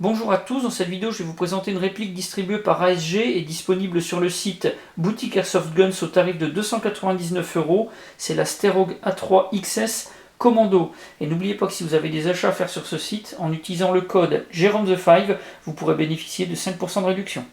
Bonjour à tous, dans cette vidéo je vais vous présenter une réplique distribuée par ASG et disponible sur le site Boutique Airsoft Guns au tarif de 299 €. C'est la Sterog A3 XS Commando. Et n'oubliez pas que si vous avez des achats à faire sur ce site, en utilisant le code JEROME5, vous pourrez bénéficier de 5% de réduction.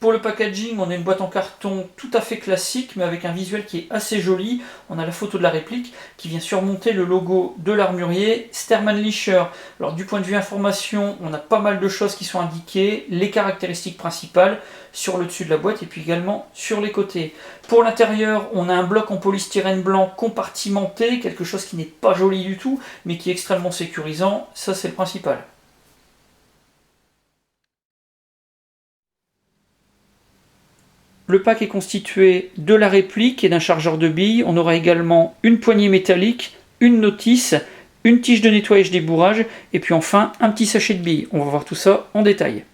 Pour le packaging, on a une boîte en carton tout à fait classique, mais avec un visuel qui est assez joli. On a la photo de la réplique qui vient surmonter le logo de l'armurier Stermann-Licher. Alors du point de vue information, on a pas mal de choses qui sont indiquées, les caractéristiques principales sur le dessus de la boîte et puis également sur les côtés. Pour l'intérieur, on a un bloc en polystyrène blanc compartimenté, quelque chose qui n'est pas joli du tout, mais qui est extrêmement sécurisant. Ça, c'est le principal. Le pack est constitué de la réplique et d'un chargeur de billes. On aura également une poignée métallique, une notice, une tige de nettoyage des bourrages et puis enfin un petit sachet de billes. On va voir tout ça en détail.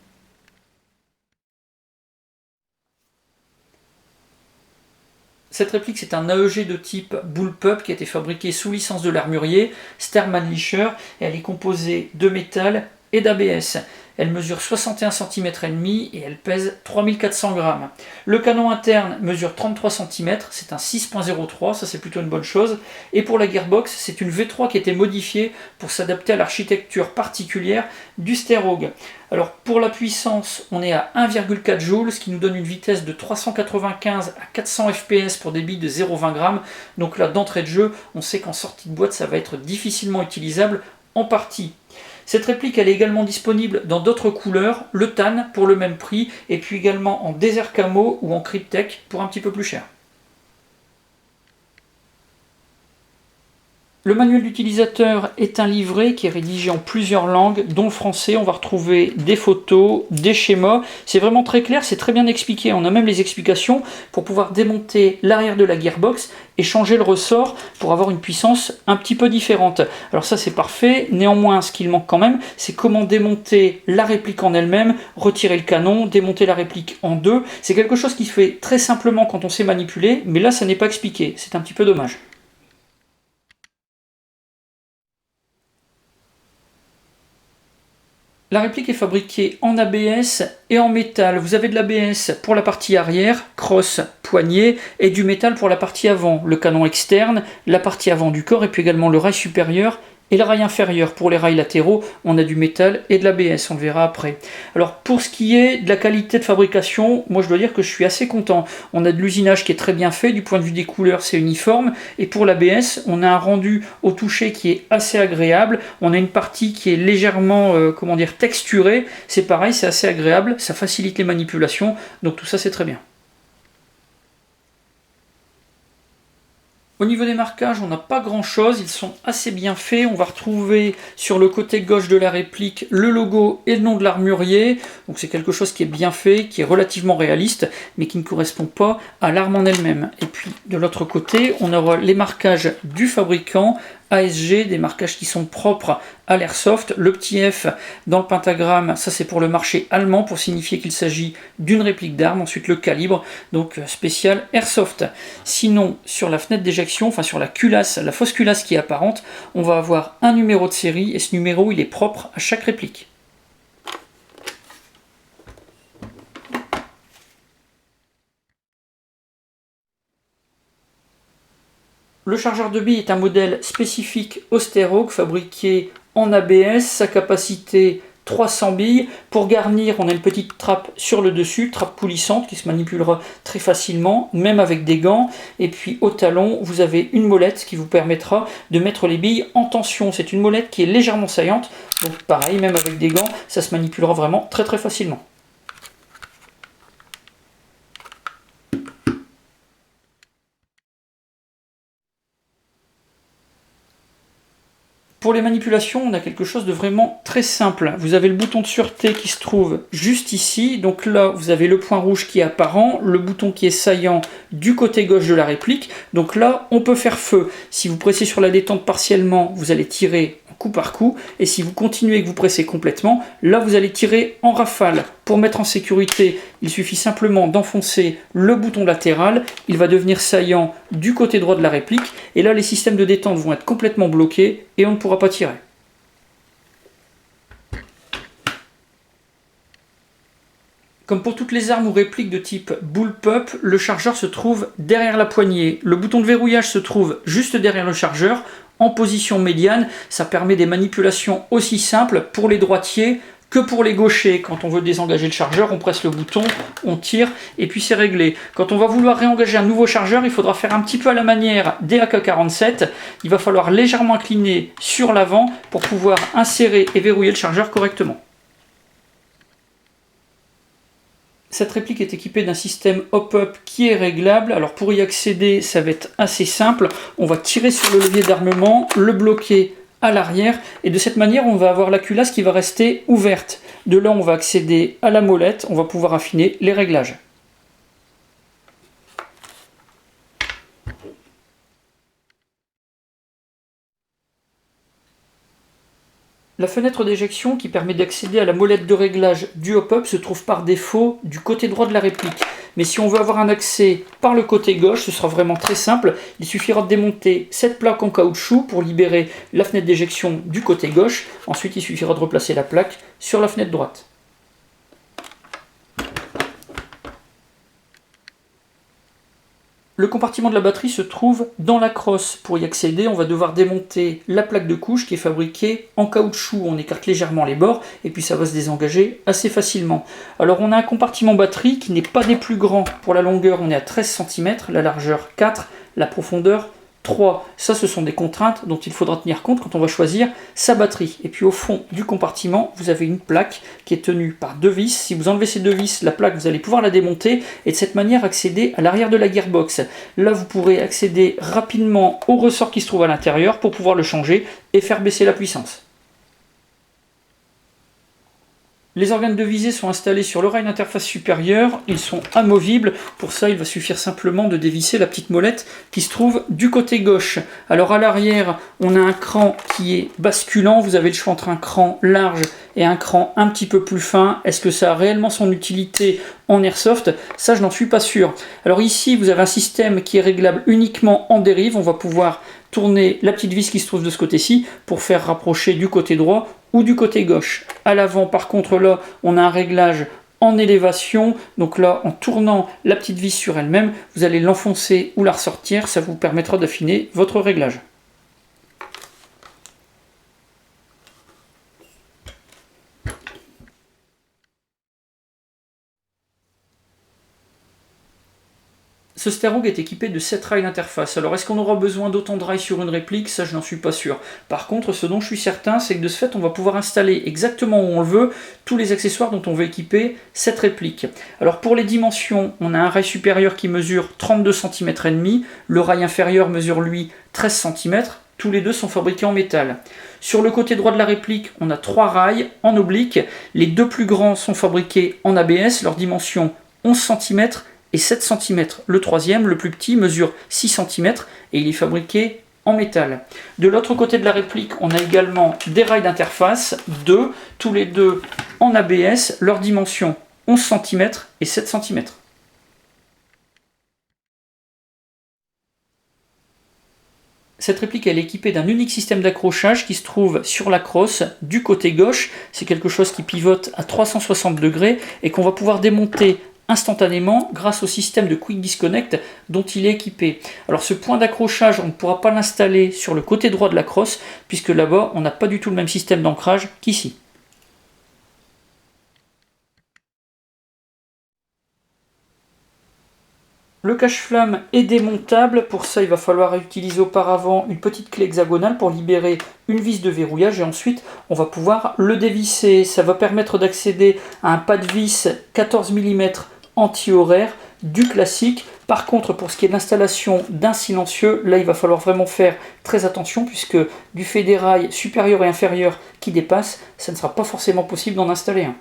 Cette réplique, c'est un AEG de type Bullpup qui a été fabriqué sous licence de l'armurier Stermann-Licher et elle est composée de métal et d'ABS. Elle mesure 61 cm et demi et elle pèse 3400 grammes. Le canon interne mesure 33 cm, c'est un 6.03, ça c'est plutôt une bonne chose. Et pour la gearbox, c'est une V3 qui a été modifiée pour s'adapter à l'architecture particulière du Sterog. Alors pour la puissance, on est à 1,4 joules, ce qui nous donne une vitesse de 395 à 400 fps pour des billes de 0,20 g. Donc là, d'entrée de jeu, on sait qu'en sortie de boîte, ça va être difficilement utilisable en partie. Cette réplique elle est également disponible dans d'autres couleurs, le tan pour le même prix, et puis également en Desert Camo ou en Cryptek pour un petit peu plus cher. Le manuel d'utilisateur est un livret qui est rédigé en plusieurs langues, dont le français. On va retrouver des photos, des schémas. C'est vraiment très clair, c'est très bien expliqué. On a même les explications pour pouvoir démonter l'arrière de la gearbox et changer le ressort pour avoir une puissance un petit peu différente. Alors ça c'est parfait. Néanmoins, ce qu'il manque quand même, c'est comment démonter la réplique en elle-même, retirer le canon, démonter la réplique en deux. C'est quelque chose qui se fait très simplement quand on sait manipuler, mais là ça n'est pas expliqué. C'est un petit peu dommage. La réplique est fabriquée en ABS et en métal. Vous avez de l'ABS pour la partie arrière, crosse, poignée, et du métal pour la partie avant, le canon externe, la partie avant du corps, et puis également le rail supérieur et le rail inférieur. Pour les rails latéraux, on a du métal et de l'ABS, on le verra après. Alors pour ce qui est de la qualité de fabrication, moi je dois dire que je suis assez content. On a de l'usinage qui est très bien fait, du point de vue des couleurs c'est uniforme, et pour l'ABS, on a un rendu au toucher qui est assez agréable, on a une partie qui est légèrement texturée, c'est pareil, c'est assez agréable, ça facilite les manipulations, donc tout ça c'est très bien. Au niveau des marquages, on n'a pas grand chose, ils sont assez bien faits. On va retrouver sur le côté gauche de la réplique le logo et le nom de l'armurier. Donc c'est quelque chose qui est bien fait, qui est relativement réaliste, mais qui ne correspond pas à l'arme en elle-même. Et puis de l'autre côté, on aura les marquages du fabricant, ASG, des marquages qui sont propres à l'airsoft. Le petit F dans le pentagramme, ça c'est pour le marché allemand, pour signifier qu'il s'agit d'une réplique d'arme. Ensuite le calibre, donc spécial airsoft. Sinon, sur la fenêtre d'éjection, enfin sur la culasse, la fausse culasse qui est apparente, on va avoir un numéro de série, et ce numéro il est propre à chaque réplique. Le chargeur de billes est un modèle spécifique au Sterog, fabriqué en ABS, sa capacité 300 billes. Pour garnir, on a une petite trappe sur le dessus, trappe coulissante qui se manipulera très facilement, même avec des gants. Et puis au talon, vous avez une molette qui vous permettra de mettre les billes en tension. C'est une molette qui est légèrement saillante, donc pareil, même avec des gants, ça se manipulera vraiment très très facilement. Pour les manipulations, on a quelque chose de vraiment très simple. Vous avez le bouton de sûreté qui se trouve juste ici. Donc là, vous avez le point rouge qui est apparent, le bouton qui est saillant du côté gauche de la réplique. Donc là, on peut faire feu. Si vous pressez sur la détente partiellement, vous allez tirer coup par coup, et si vous continuez et que vous pressez complètement, là vous allez tirer en rafale. Pour mettre en sécurité, il suffit simplement d'enfoncer le bouton latéral, il va devenir saillant du côté droit de la réplique, et là les systèmes de détente vont être complètement bloqués et on ne pourra pas tirer. Comme pour toutes les armes ou répliques de type bullpup, le chargeur se trouve derrière la poignée. Le bouton de verrouillage se trouve juste derrière le chargeur, en position médiane. Ça permet des manipulations aussi simples pour les droitiers que pour les gauchers. Quand on veut désengager le chargeur, on presse le bouton, on tire et puis c'est réglé. Quand on va vouloir réengager un nouveau chargeur, il faudra faire un petit peu à la manière des AK-47. Il va falloir légèrement incliner sur l'avant pour pouvoir insérer et verrouiller le chargeur correctement. Cette réplique est équipée d'un système hop-up qui est réglable. Alors pour y accéder, ça va être assez simple. On va tirer sur le levier d'armement, le bloquer à l'arrière, et de cette manière, on va avoir la culasse qui va rester ouverte. De là, on va accéder à la molette, on va pouvoir affiner les réglages. La fenêtre d'éjection qui permet d'accéder à la molette de réglage du hop-up se trouve par défaut du côté droit de la réplique. Mais si on veut avoir un accès par le côté gauche, ce sera vraiment très simple. Il suffira de démonter cette plaque en caoutchouc pour libérer la fenêtre d'éjection du côté gauche. Ensuite, il suffira de replacer la plaque sur la fenêtre droite. Le compartiment de la batterie se trouve dans la crosse. Pour y accéder, on va devoir démonter la plaque de couche qui est fabriquée en caoutchouc. On écarte légèrement les bords et puis ça va se désengager assez facilement. Alors on a un compartiment batterie qui n'est pas des plus grands. Pour la longueur, on est à 13 cm, la largeur 4, la profondeur 3. Ça, ce sont des contraintes dont il faudra tenir compte quand on va choisir sa batterie. Et puis au fond du compartiment, vous avez une plaque qui est tenue par deux vis. Si vous enlevez ces deux vis, la plaque, vous allez pouvoir la démonter et de cette manière accéder à l'arrière de la gearbox. Là, vous pourrez accéder rapidement au ressort qui se trouve à l'intérieur pour pouvoir le changer et faire baisser la puissance. Les organes de visée sont installés sur le rail d'interface supérieur, ils sont amovibles, pour ça il va suffire simplement de dévisser la petite molette qui se trouve du côté gauche. Alors à l'arrière, on a un cran qui est basculant, vous avez le choix entre un cran large et un cran un petit peu plus fin. Est-ce que ça a réellement son utilité en airsoft? Ça, je n'en suis pas sûr. Alors ici, vous avez un système qui est réglable uniquement en dérive, on va pouvoir tourner la petite vis qui se trouve de ce côté-ci pour faire rapprocher du côté droit ou du côté gauche. À l'avant, par contre, là, on a un réglage en élévation. Donc là, en tournant la petite vis sur elle-même, vous allez l'enfoncer ou la ressortir. Ça vous permettra d'affiner votre réglage. Ce Sterhog est équipé de 7 rails d'interface. Alors est-ce qu'on aura besoin d'autant de rails sur une réplique? Ça, je n'en suis pas sûr. Par contre, ce dont je suis certain, c'est que de ce fait, on va pouvoir installer exactement où on le veut tous les accessoires dont on veut équiper cette réplique. Alors pour les dimensions, on a un rail supérieur qui mesure 32 cm et demi, le rail inférieur mesure lui 13 cm. Tous les deux sont fabriqués en métal. Sur le côté droit de la réplique, on a 3 rails en oblique. Les deux plus grands sont fabriqués en ABS, leur dimension 11 cm et 7 cm. Le troisième, le plus petit, mesure 6 cm et il est fabriqué en métal. De l'autre côté de la réplique, on a également des rails d'interface, deux, tous les deux en ABS, leur dimension 11 cm et 7 cm. Cette réplique elle est équipée d'un unique système d'accrochage qui se trouve sur la crosse du côté gauche. C'est quelque chose qui pivote à 360 degrés et qu'on va pouvoir démonter instantanément grâce au système de Quick Disconnect dont il est équipé. Alors ce point d'accrochage, on ne pourra pas l'installer sur le côté droit de la crosse puisque là-bas, on n'a pas du tout le même système d'ancrage qu'ici. Le cache-flamme est démontable, pour ça il va falloir utiliser auparavant une petite clé hexagonale pour libérer une vis de verrouillage et ensuite on va pouvoir le dévisser. Ça va permettre d'accéder à un pas de vis 14 mm anti-horaire du classique. Par contre, pour ce qui est de l'installation d'un silencieux, là il va falloir vraiment faire très attention puisque du fait des rails supérieurs et inférieurs qui dépassent, ça ne sera pas forcément possible d'en installer un.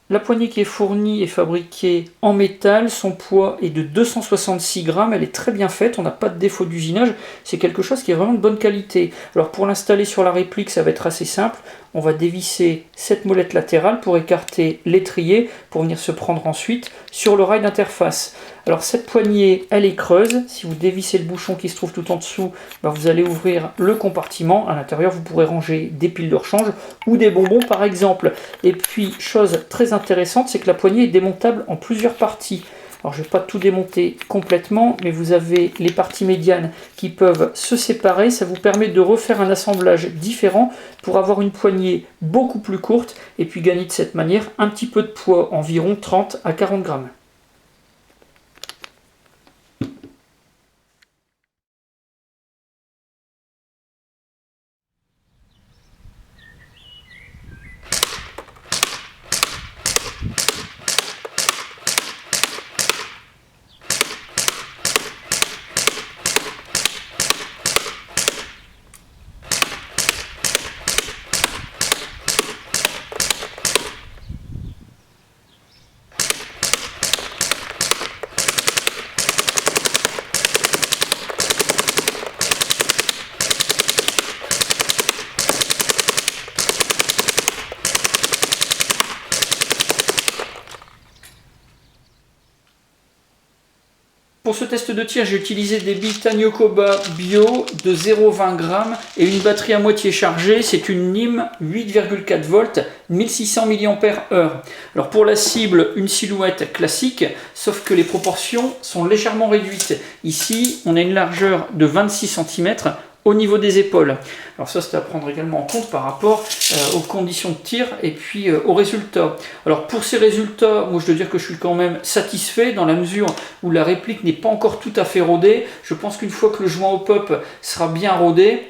La poignée qui est fournie est fabriquée en métal, son poids est de 266 grammes, elle est très bien faite, on n'a pas de défaut d'usinage, c'est quelque chose qui est vraiment de bonne qualité. Alors pour l'installer sur la réplique, ça va être assez simple, on va dévisser cette molette latérale pour écarter l'étrier, pour venir se prendre ensuite sur le rail d'interface. Alors cette poignée, elle est creuse, si vous dévissez le bouchon qui se trouve tout en dessous, vous allez ouvrir le compartiment, à l'intérieur vous pourrez ranger des piles de rechange ou des bonbons par exemple. Et puis chose très intéressante, c'est que la poignée est démontable en plusieurs parties. Alors je ne vais pas tout démonter complètement, mais vous avez les parties médianes qui peuvent se séparer, ça vous permet de refaire un assemblage différent pour avoir une poignée beaucoup plus courte et puis gagner de cette manière un petit peu de poids, environ 30 à 40 grammes. Pour ce test de tir, j'ai utilisé des billes Tanyokoba Bio de 0,20 g et une batterie à moitié chargée. C'est une NIM 8,4 volts, 1600 mAh. Alors pour la cible, une silhouette classique, sauf que les proportions sont légèrement réduites. Ici, on a une largeur de 26 cm au niveau des épaules. Alors ça, c'est à prendre également en compte par rapport aux conditions de tir et puis aux résultats. Alors pour ces résultats, moi je dois dire que je suis quand même satisfait dans la mesure où la réplique n'est pas encore tout à fait rodée. Je pense qu'une fois que le joint au pop sera bien rodé,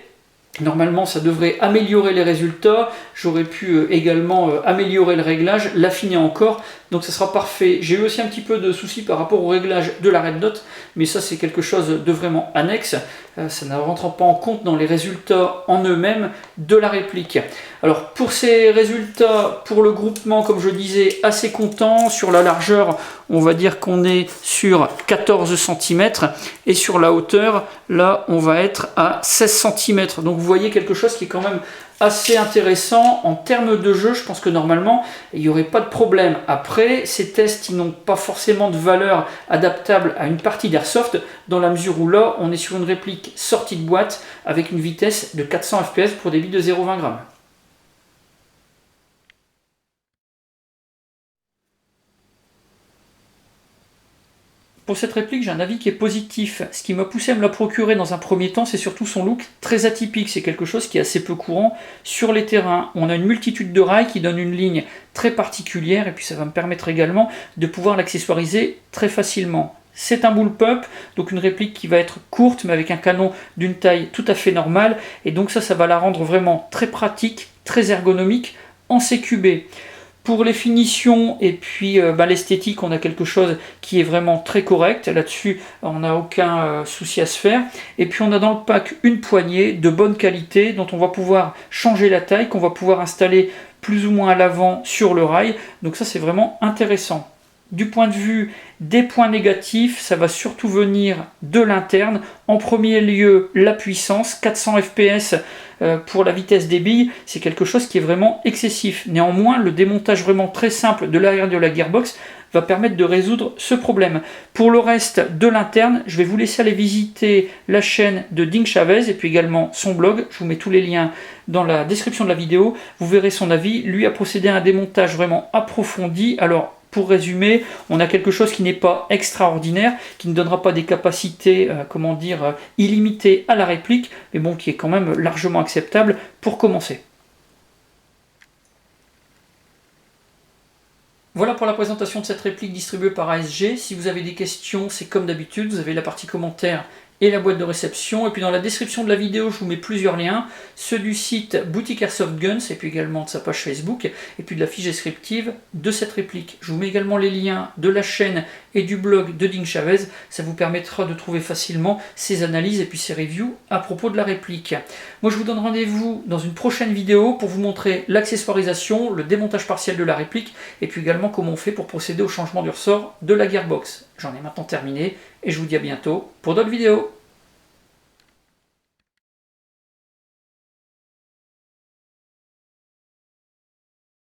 normalement ça devrait améliorer les résultats. J'aurais pu également améliorer le réglage, l'affiner encore, donc ça sera parfait. J'ai eu aussi un petit peu de soucis par rapport au réglage de la red dot, mais ça c'est quelque chose de vraiment annexe, ça ne rentre pas en compte dans les résultats en eux-mêmes de la réplique. Alors pour ces résultats, pour le groupement, comme je disais, assez content. Sur la largeur, on va dire qu'on est sur 14 cm, et sur la hauteur, là on va être à 16 cm. Donc vous voyez quelque chose qui est quand même assez intéressant en termes de jeu. Je pense que normalement il n'y aurait pas de problème. Après, ces tests n'ont pas forcément de valeur adaptable à une partie d'airsoft, dans la mesure où là on est sur une réplique sortie de boîte avec une vitesse de 400 fps pour des billes de 0,20 g. Pour cette réplique, j'ai un avis qui est positif. Ce qui m'a poussé à me la procurer dans un premier temps, c'est surtout son look très atypique. C'est quelque chose qui est assez peu courant sur les terrains. On a une multitude de rails qui donnent une ligne très particulière, et puis ça va me permettre également de pouvoir l'accessoiriser très facilement. C'est un bullpup, donc une réplique qui va être courte, mais avec un canon d'une taille tout à fait normale, et donc ça va la rendre vraiment très pratique, très ergonomique en CQB. Pour les finitions et puis l'esthétique, on a quelque chose qui est vraiment très correct. Là-dessus, on n'a aucun souci à se faire. Et puis on a dans le pack une poignée de bonne qualité dont on va pouvoir changer la taille, qu'on va pouvoir installer plus ou moins à l'avant sur le rail. Donc ça, c'est vraiment intéressant. Du point de vue des points négatifs, ça va surtout venir de l'interne. En premier lieu, la puissance, 400 fps pour la vitesse des billes, c'est quelque chose qui est vraiment excessif. Néanmoins, le démontage vraiment très simple de l'arrière de la gearbox va permettre de résoudre ce problème. Pour le reste de l'interne, je vais vous laisser aller visiter la chaîne de Ding Chavez et puis également son blog. Je vous mets tous les liens dans la description de la vidéo. Vous verrez son avis. Lui a procédé à un démontage vraiment approfondi. Alors, pour résumer, on a quelque chose qui n'est pas extraordinaire, qui ne donnera pas des capacités, illimitées à la réplique, mais bon, qui est quand même largement acceptable pour commencer. Voilà pour la présentation de cette réplique distribuée par ASG. Si vous avez des questions, c'est comme d'habitude, vous avez la partie commentaires et la boîte de réception. Et puis dans la description de la vidéo, je vous mets plusieurs liens, ceux du site Boutique Airsoft Guns, et puis également de sa page Facebook, et puis de la fiche descriptive de cette réplique. Je vous mets également les liens de la chaîne et du blog de Ding Chavez, ça vous permettra de trouver facilement ses analyses et puis ses reviews à propos de la réplique. Moi je vous donne rendez-vous dans une prochaine vidéo pour vous montrer l'accessoirisation, le démontage partiel de la réplique, et puis également comment on fait pour procéder au changement du ressort de la gearbox. J'en ai maintenant terminé, et je vous dis à bientôt pour d'autres vidéos.